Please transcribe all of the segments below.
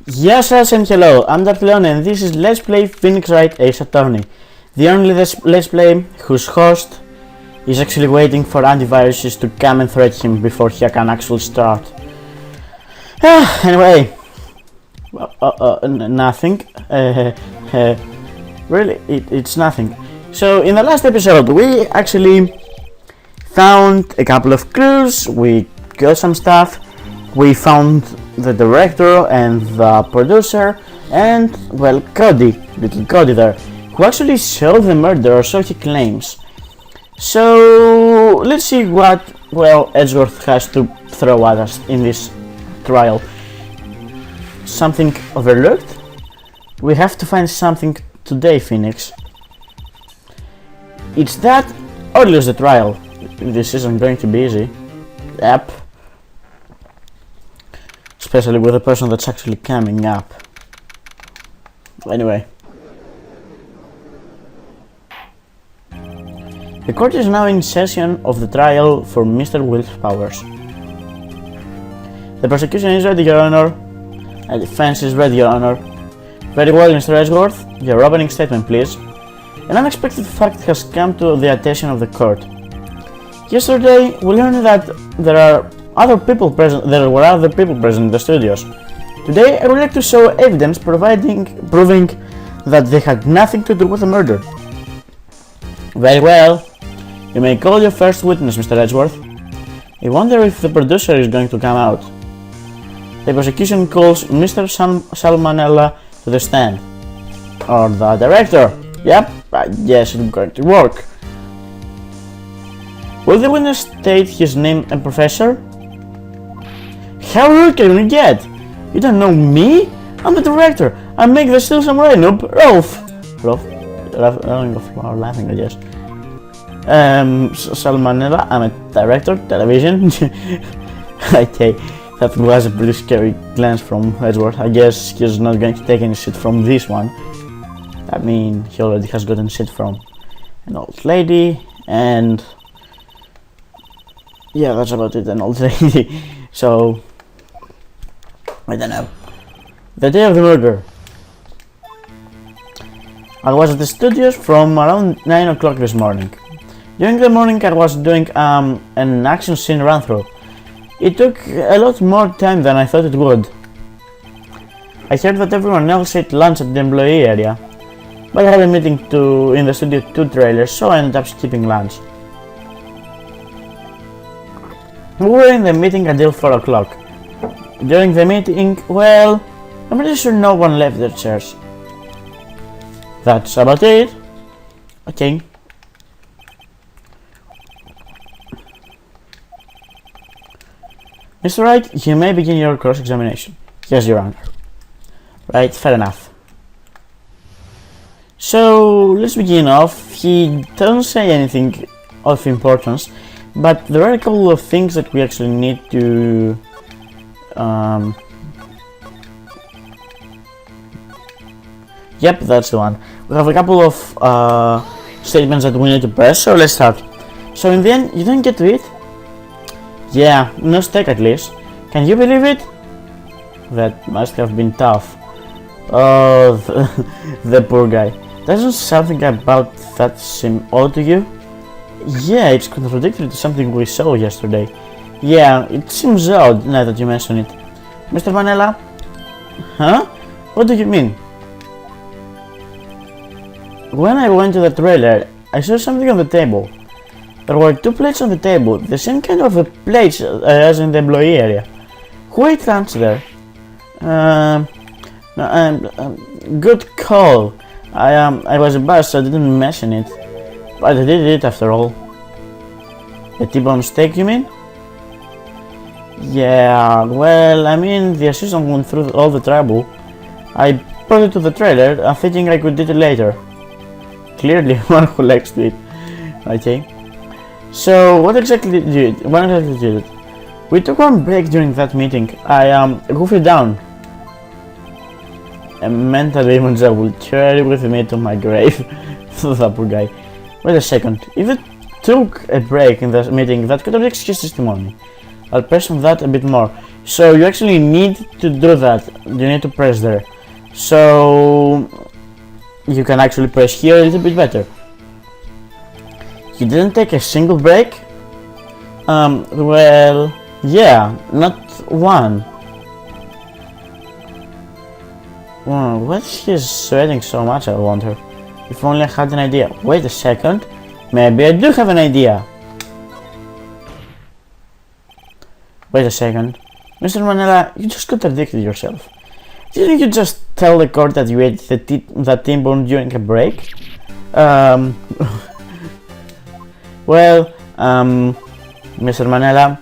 Yes, and hello, I'm Dr. Leon and this is Let's Play Phoenix Wright Ace Attorney. The only Let's Play whose host is actually waiting for antiviruses to come and threat him before he can actually start. Anyway, nothing. Really, it's nothing. So, in the last episode, we actually found a couple of clues, we got some stuff, we found the director and the producer, and, well, little Cody there, who actually saw the murder, or so he claims. So, let's see what, well, Edgeworth has to throw at us in this trial. Something overlooked? We have to find something today, Phoenix. It's that, or lose the trial. This isn't going to be easy. Yep. Especially with the person that's actually coming up. Anyway. The court is now in session of the trial for Mr. Will's powers. The prosecution is ready, Your Honor. The defense is ready, Your Honor. Very well, Mr. Edgeworth. Your opening statement, please. An unexpected fact has come to the attention of the court. Yesterday, we learned that there were other people present in the studios. Today, I would like to show evidence proving that they had nothing to do with the murder. Very well. You may call your first witness, Mr. Edgeworth. I wonder if the producer is going to come out. The prosecution calls Mr. Sal Mannela to the stand. Or the director. Yep, I guess it's going to work. Will the witness state his name and professor? How rude can you get? You don't know me? I'm the director. I make the still some rain, noob. Rolf, laughing, I guess. Sal Mannela, I'm a director, television. Okay, that was a pretty scary glance from Edgeworth. I guess he's not going to take any shit from this one. I mean, he already has gotten shit from an old lady, and yeah, that's about it, an old lady. So, I don't know. The day of the murder. I was at the studios from around 9 o'clock this morning. During the morning I was doing an action scene run through. It took a lot more time than I thought it would. I heard that everyone else ate lunch at the employee area, but I had a meeting in the studio 2 trailers, so I ended up skipping lunch. We were in the meeting until 4 o'clock. During the meeting, well, I'm pretty sure no one left their chairs. That's about it. Okay. Mr. Wright, you may begin your cross-examination. Yes, Your Honor. Right, fair enough. So, let's begin off. He doesn't say anything of importance, but there are a couple of things that we actually need to yep, that's the one. We have a couple of statements that we need to press, so let's start. So in the end, you didn't get to it? Yeah, no steak at least. Can you believe it? That must have been tough. Oh, the poor guy. Doesn't something about that seem odd to you? Yeah, it's contradictory to something we saw yesterday. Yeah, it seems odd now that you mention it. Mr. Mannela? Huh? What do you mean? When I went to the trailer, I saw something on the table. There were 2 plates on the table, the same kind of plates as in the employee area. Who ate lunch there? Good call. I was embarrassed, so I didn't mention it. But I did it after all. A T-bone steak, you mean? Yeah, well, I mean, the assistant went through all the trouble. I brought it to the trailer, thinking I could eat it later. Clearly, one who likes to eat. Okay. So, what exactly did you do? We took one break during that meeting. I goofed down. A mental image I will carry with me to my grave. The poor guy. Wait a second. If it took a break in the meeting, that could have excused testimony. I'll press on that a bit more. So you actually need to do that. You need to press there. So you can actually press here a little bit better. You didn't take a single break? Well, yeah, not one. What's he sweating so much, I wonder? If only I had an idea. Wait a second. Maybe I do have an idea. Wait a second. Mr. Mannela, you just contradicted yourself. Didn't you just tell the court that you ate that T-bone during a break? Well, Mr. Mannela,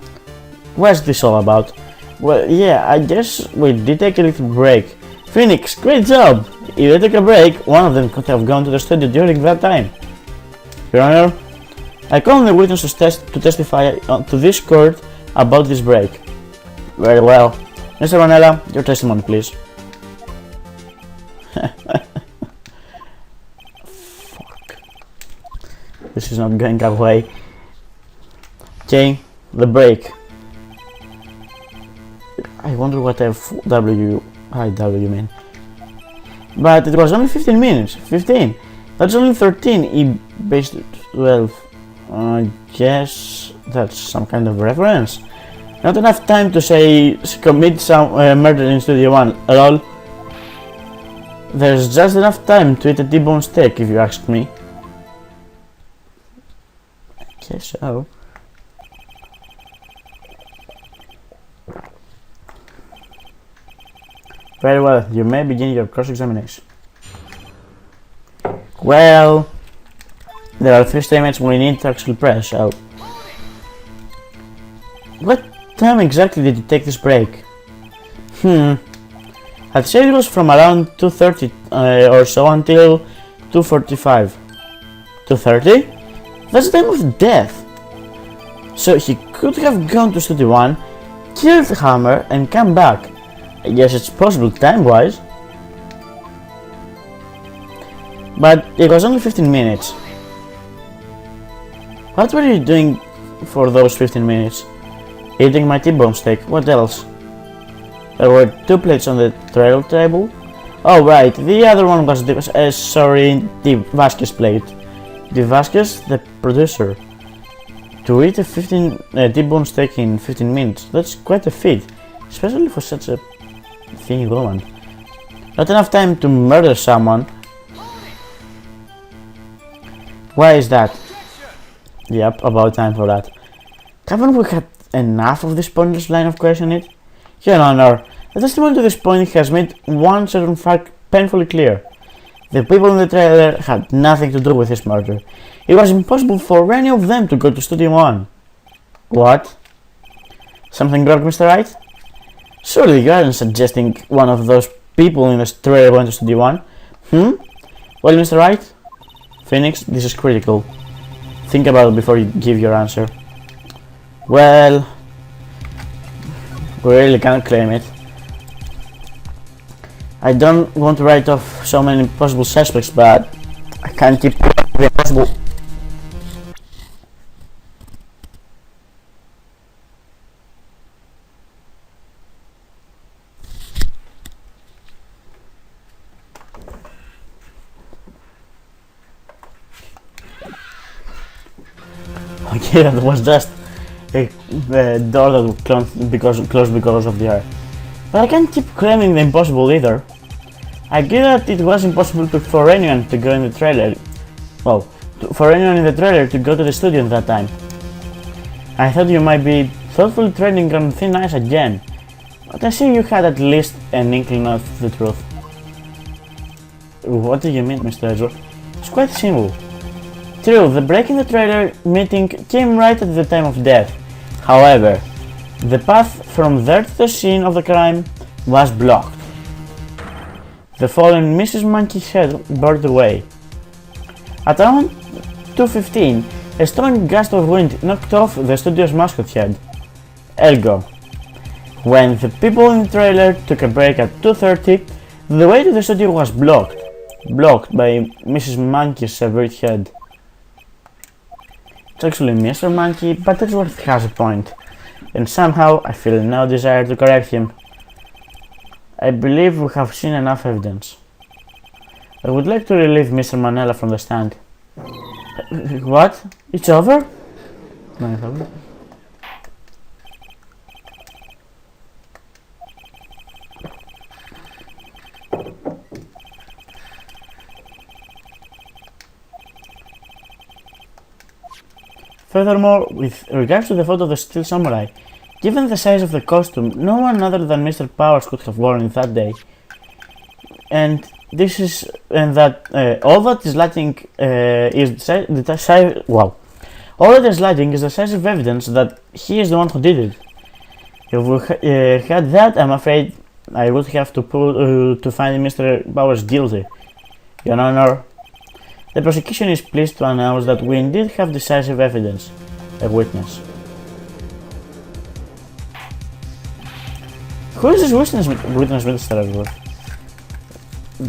what's this all about? Well, yeah, I guess we did take a little break. Phoenix, great job! If they took a break, one of them could have gone to the studio during that time. Your Honor, I call on the witnesses to testify to this court about this break. Very well. Mr. Mannela, your testimony, please. Fuck. This is not going our way. Okay, the break. I wonder what IW mean. But it was only 15 minutes. 15. That's only 13. He based 12. I guess that's some kind of reference. Not enough time to say commit some murder in Studio 1 at all. There's just enough time to eat a T-bone steak, if you ask me. I guess so. Very well, you may begin your cross-examination. Well, there are 3 statements we need to actually press, so... What time exactly did you take this break? I'd say it was from around 2:30 or so until 2:45. 2:30? That's the time of death! So he could have gone to Studio 1, killed the Hammer, and come back. I guess it's possible time-wise. But it was only 15 minutes. What were you doing for those 15 minutes? Eating my T-bone steak. What else? There were 2 plates on the trail table. Oh right, the other one was the Vasquez plate. The Vasquez, the producer. To eat a T-bone steak in 15 minutes, that's quite a feat, especially for such a thin woman. Not enough time to murder someone. Why is that? Yep, about time for that. Haven't we had enough of this pointless line of questioning? Your Honor, the testimony to this point has made one certain fact painfully clear. The people in the trailer had nothing to do with this murder. It was impossible for any of them to go to Studio 1. What? Something broke, Mr. Wright? Surely you aren't suggesting one of those people in the trailer went to Studio 1? Well, Mr. Wright? Phoenix, this is critical. Think about it before you give your answer. Well, we really can't claim it. I don't want to write off so many possible suspects, but I can't keep the possible. Okay, that was just a door that closed because of the air. But I can't keep claiming the impossible either. I get that it was impossible for anyone to go in the trailer. Well, for anyone in the trailer to go to the studio at that time. I thought you might be thoughtfully treading on thin ice again, but I see you had at least an inkling of the truth. What do you mean, Mr. Edgeworth? It's quite simple. True, the break in the trailer meeting came right at the time of death. However, the path from there to the scene of the crime was blocked. The fallen Mrs. Monkey's head burned away. At around 2:15, a strong gust of wind knocked off the studio's mascot head. Ergo, when the people in the trailer took a break at 2:30, the way to the studio was blocked by Mrs. Monkey's severed head. It's actually Mr. Monkey, but Edgeworth has a point. and somehow I feel no desire to correct him. I believe we have seen enough evidence. I would like to relieve Mr. Mannela from the stand. What? It's over? No, it's over. Furthermore, with regards to the photo of the Steel Samurai, given the size of the costume, no one other than Mr. Powers could have worn it that day. And all that is lacking is the size. Wow! All that is lacking is decisive evidence that he is the one who did it. If we had that, I'm afraid I would have to find Mr. Powers guilty. Your Honor, the prosecution is pleased to announce that we indeed have decisive evidence, a witness. Who is this witness, Mr. Edgeworth?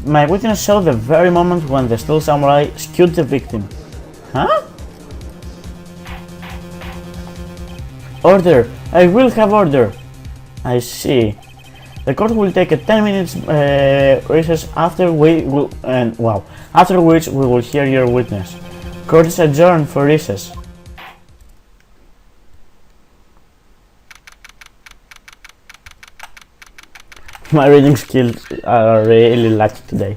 My witness saw the very moment when the Steel Samurai skewed the victim. Huh? Order! I will have order! I see. The court will take a 10 minutes recess after after which we will hear your witness. Court is adjourned for recess. My reading skills are really lucky today.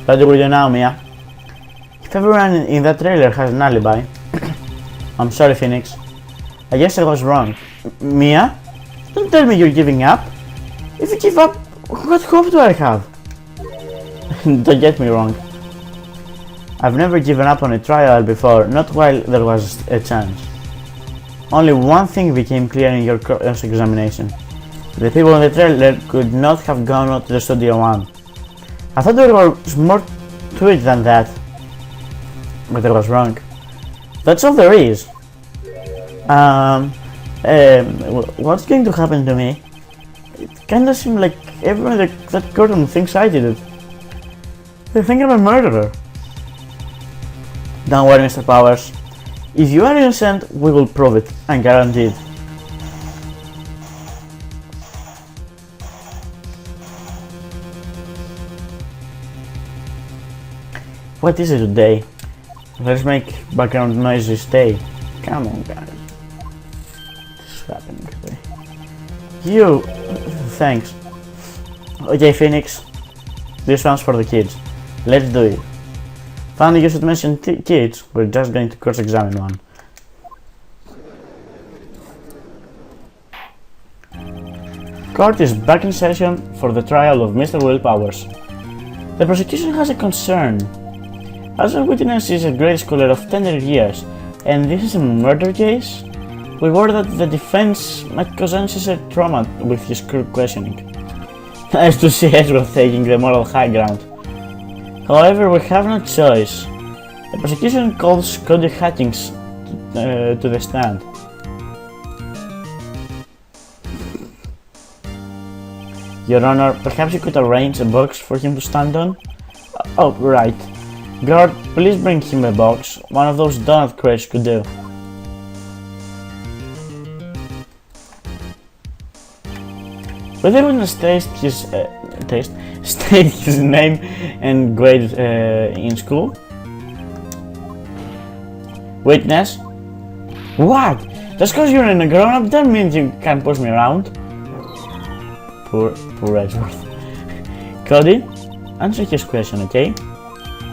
What do we do now, Mia? If everyone in that trailer has an alibi, I'm sorry, Phoenix. I guess I was wrong. Mia? Don't tell me you're giving up. If you give up, what hope do I have? Don't get me wrong. I've never given up on a trial before, not while there was a chance. Only one thing became clear in your cross-examination. The people in the trailer could not have gone out to the Studio One. I thought there was more to it than that. But I was wrong. That's all there is. What's going to happen to me? It kinda seems like everyone in that courtroom thinks I did it. They think I'm a murderer. Don't worry, Mr. Powers. If you are innocent, we will prove it, I'm guaranteed. What is it today? Let's make background noises stay. Come on, guys. What's happening today? You! Thanks. Okay, Phoenix. This one's for the kids. Let's do it. Funny you should mention kids. We're just going to cross-examine one. Court is back in session for the trial of Mr. Will Powers. The prosecution has a concern. As our witness is a grade scholar of tender years, and this is a murder case, we worry that the defense might cause unnecessary trauma with his questioning. Nice to see Edgeworth taking the moral high ground. However, we have no choice. The prosecution calls Cody Hackings to the stand. Your Honor, perhaps you could arrange a box for him to stand on? Oh, right. Guard, please bring him a box. One of those donut crates could do. Will the witness state his name and grade in school? Witness? What? Just cause you're a grown-up doesn't mean you can't push me around. Poor Edgeworth. Cody, answer his question, okay?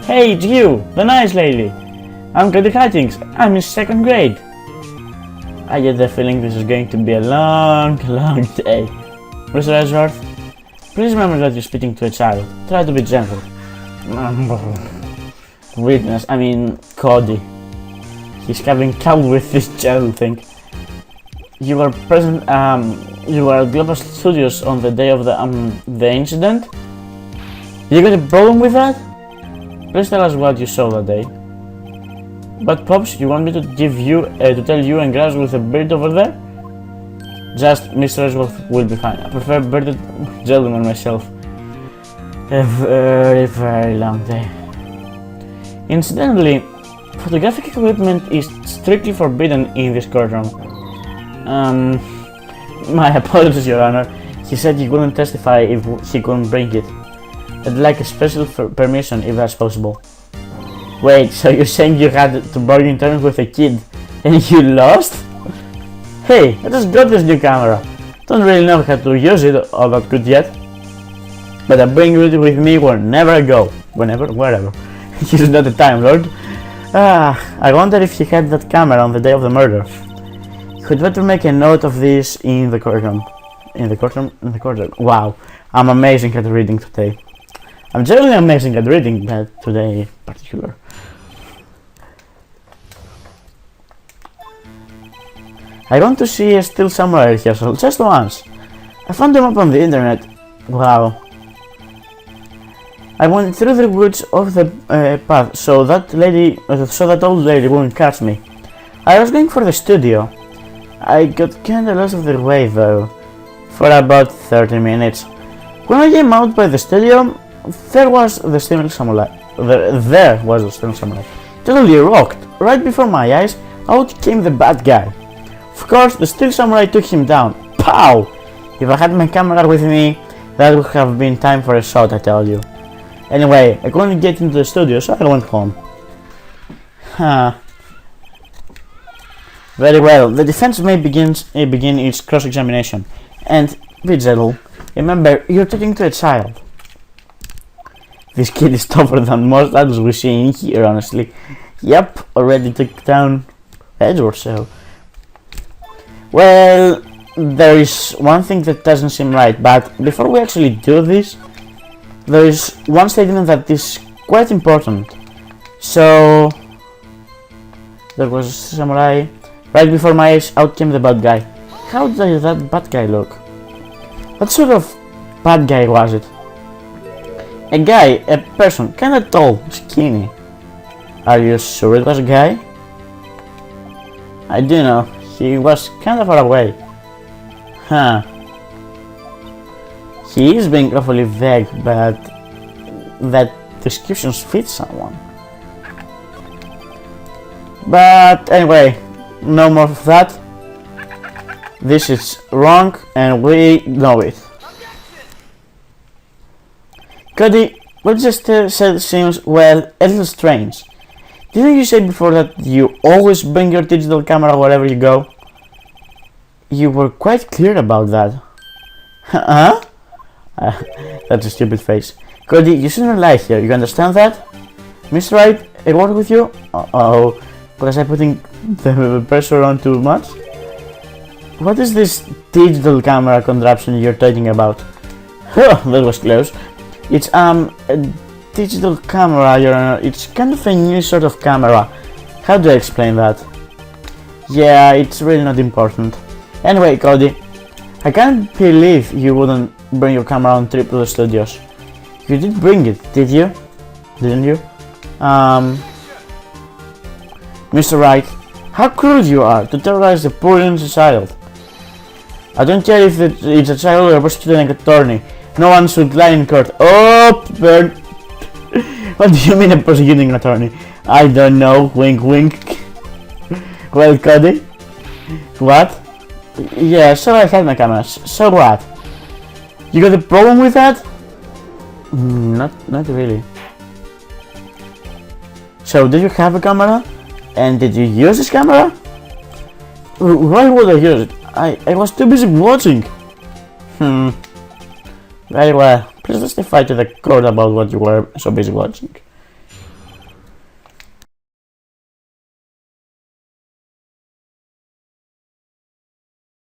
Hey, it's you, the nice lady. I'm Cody Hackings. I'm in 2nd grade. I get the feeling this is going to be a long day. Mr. Edgeworth, please remember that you're speaking to a child. Try to be gentle. Witness, I mean Cody. He's having trouble with this child thing. You were present. You were at Global Studios on the day of the incident. You got a problem with that? Please tell us what you saw that day. But Pops, you want me to tell you and Grass with a beard over there? Just Mr. Edgeworth will be fine. I prefer bearded gentlemen myself. A very long day. Incidentally, photographic equipment is strictly forbidden in this courtroom. My apologies, Your Honor. He said he couldn't testify if he couldn't bring it. I'd like a special permission if that's possible. Wait, so you're saying you had to bargain terms with a kid and you lost? Hey, I just got this new camera. Don't really know how to use it all that good yet. But I bring it with me whenever I go. Wherever. He's not a Time Lord. I wonder if he had that camera on the day of the murder. You'd better make a note of this in the courtroom. In the courtroom? Wow, I'm amazing at reading today. I'm generally amazing at reading, but today in particular. I want to see a Steel Samurai rehearsal, just once. I found them up on the internet. Wow. I went through the woods of the path so that old lady wouldn't catch me. I was going for the studio. I got kinda lost of the way though, for about 30 minutes. When I came out by the studio, there was the Steel Samurai. There was the Steel Samurai. Totally rocked. Right before my eyes, out came the bad guy. Of course, the Steel Samurai took him down. Pow! If I had my camera with me, that would have been time for a shot, I tell you. Anyway, I couldn't get into the studio, so I went home. Very well, the defense may begin its cross-examination. And, be gentle. Remember, you're talking to a child. This kid is tougher than most adults we see in here, honestly. Yep, already took down Edward, so. Well, there is one thing that doesn't seem right, but before we actually do this, there is one statement that is quite important. So, there was a samurai. Right before my eyes, out came the bad guy. How does that bad guy look? What sort of bad guy was it? A person, kinda tall, skinny. Are you sure it was a guy? I do know, he was kinda far away. He is being awfully vague, but that description fits someone. But anyway, no more of that. This is wrong and we know it. Cody, what you just said seems, well, a little strange. Didn't you say before that you always bring your digital camera wherever you go? You were quite clear about that. Huh? That's a stupid face. Cody, you shouldn't lie here, you understand that? Miss Wright, I work with you? Uh-oh, was I putting the pressure on too much? What is this digital camera contraption you're talking about? Huh, that was close. It's a digital camera, Your Honor. It's kind of a new sort of camera. How do I explain that? Yeah, it's really not important. Anyway, Cody, I can't believe you wouldn't bring your camera on trip to the studios. You did bring it, did you? Didn't you? Mr. Wright, how cruel you are to terrorize a poor innocent child. I don't care if it's a child or a prosecuting attorney. No one should lie in court. Oh, burn. What do you mean a prosecuting attorney? I don't know. Wink, wink. Well, Cody? What? Yeah, so I had my cameras. So what? You got a problem with that? Not really. So, did you have a camera? And did you use this camera? Why would I use it? I was too busy watching. Very well. Please testify to the court about what you were so busy watching.